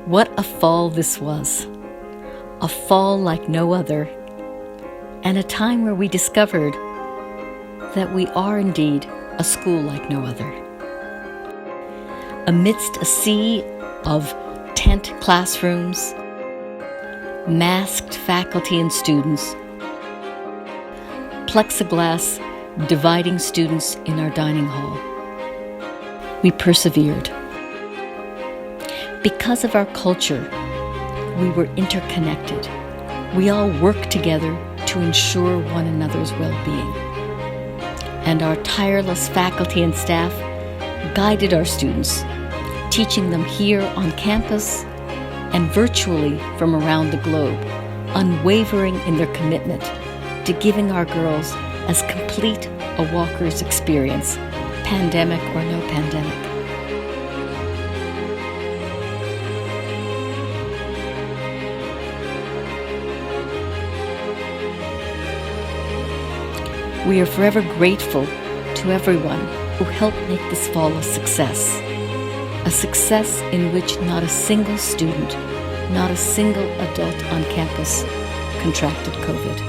What a fall this was. A fall like no other, and a time where we discovered that we are indeed a school like no other. Amidst a sea of tent classrooms, masked faculty and students, plexiglass dividing students in our dining hall, we persevered. Because of our culture, we were interconnected. We all worked together to ensure one another's well-being. And our tireless faculty and staff guided our students, teaching them here on campus and virtually from around the globe, unwavering in their commitment to giving our girls as complete a Walker's experience, pandemic or no pandemic. We are forever grateful to everyone who helped make this fall a success in which not a single student, not a single adult on campus contracted COVID.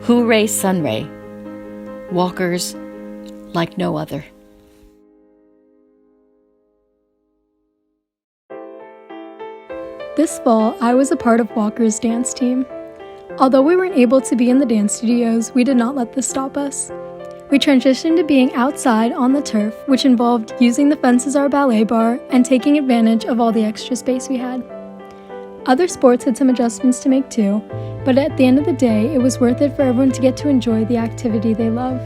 Hooray Sunray, Walkers like no other. This fall, I was a part of Walker's dance team. Although we weren't able to be in the dance studios, we did not let this stop us. We transitioned to being outside on the turf, which involved using the fence as our ballet bar and taking advantage of all the extra space we had. Other sports had some adjustments to make too, but at the end of the day, it was worth it for everyone to get to enjoy the activity they love.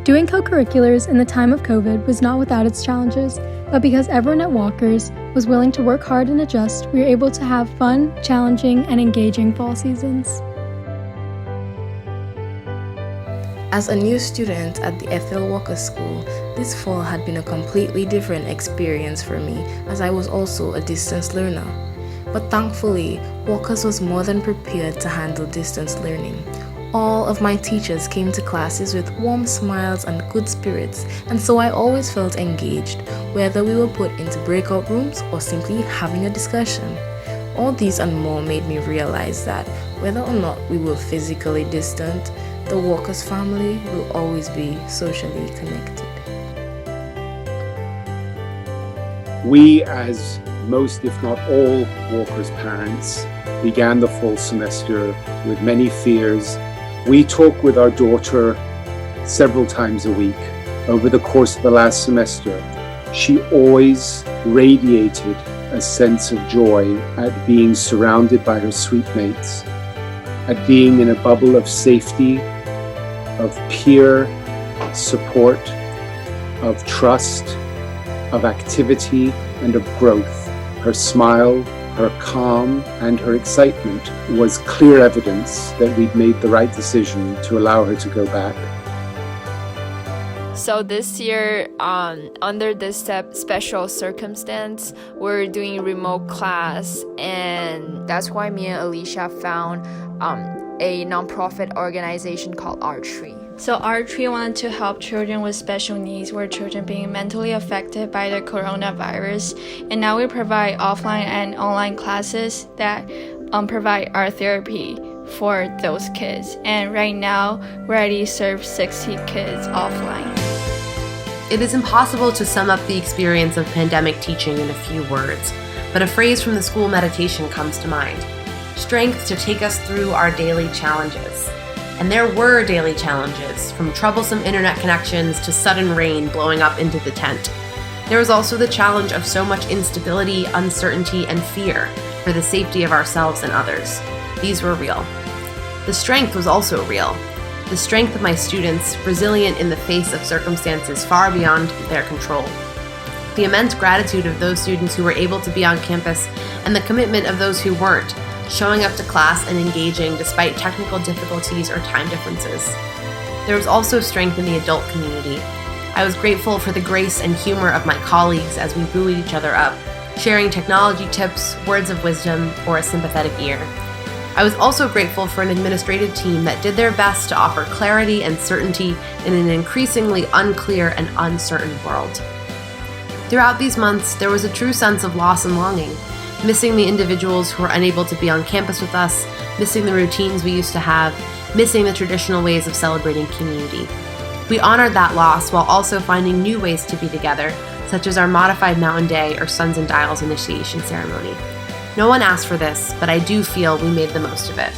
Doing co-curriculars in the time of COVID was not without its challenges, but because everyone at Walker's was willing to work hard and adjust, we were able to have fun, challenging, and engaging fall seasons. As a new student at the Ethel Walker School, this fall had been a completely different experience for me, as I was also a distance learner. But thankfully, Walker's was more than prepared to handle distance learning. All of my teachers came to classes with warm smiles and good spirits, and so I always felt engaged, whether we were put into breakout rooms or simply having a discussion. All these and more made me realize that whether or not we were physically distant, the Walker's family will always be socially connected. We, as most if not all Walker's parents, began the fall semester with many fears. We talked with our daughter several times a week over the course of the last semester. She always radiated a sense of joy at being surrounded by her sweet mates, at being in a bubble of safety, of peer support, of trust, of activity, and of growth. Her smile, her calm, and her excitement was clear evidence that we'd made the right decision to allow her to go back. So this year, under this special circumstance, we're doing remote class, and that's why me and Alicia found a nonprofit organization called Archery. So Archery wanted to help children with special needs, where children being mentally affected by the coronavirus. And now we provide offline and online classes that provide art therapy for those kids. And right now, we already serve 60 kids offline. It is impossible to sum up the experience of pandemic teaching in a few words, but a phrase from the school meditation comes to mind: strength to take us through our daily challenges. And there were daily challenges, from troublesome internet connections to sudden rain blowing up into the tent. There was also the challenge of so much instability, uncertainty, and fear for the safety of ourselves and others. These were real. The strength was also real. The strength of my students, resilient in the face of circumstances far beyond their control. The immense gratitude of those students who were able to be on campus, and the commitment of those who weren't, showing up to class and engaging despite technical difficulties or time differences. There was also strength in the adult community. I was grateful for the grace and humor of my colleagues as we buoyed each other up, sharing technology tips, words of wisdom, or a sympathetic ear. I was also grateful for an administrative team that did their best to offer clarity and certainty in an increasingly unclear and uncertain world. Throughout these months, there was a true sense of loss and longing, missing the individuals who were unable to be on campus with us, missing the routines we used to have, missing the traditional ways of celebrating community. We honored that loss while also finding new ways to be together, such as our modified Mountain Day or Suns and Dials initiation ceremony. No one asked for this, but I do feel we made the most of it.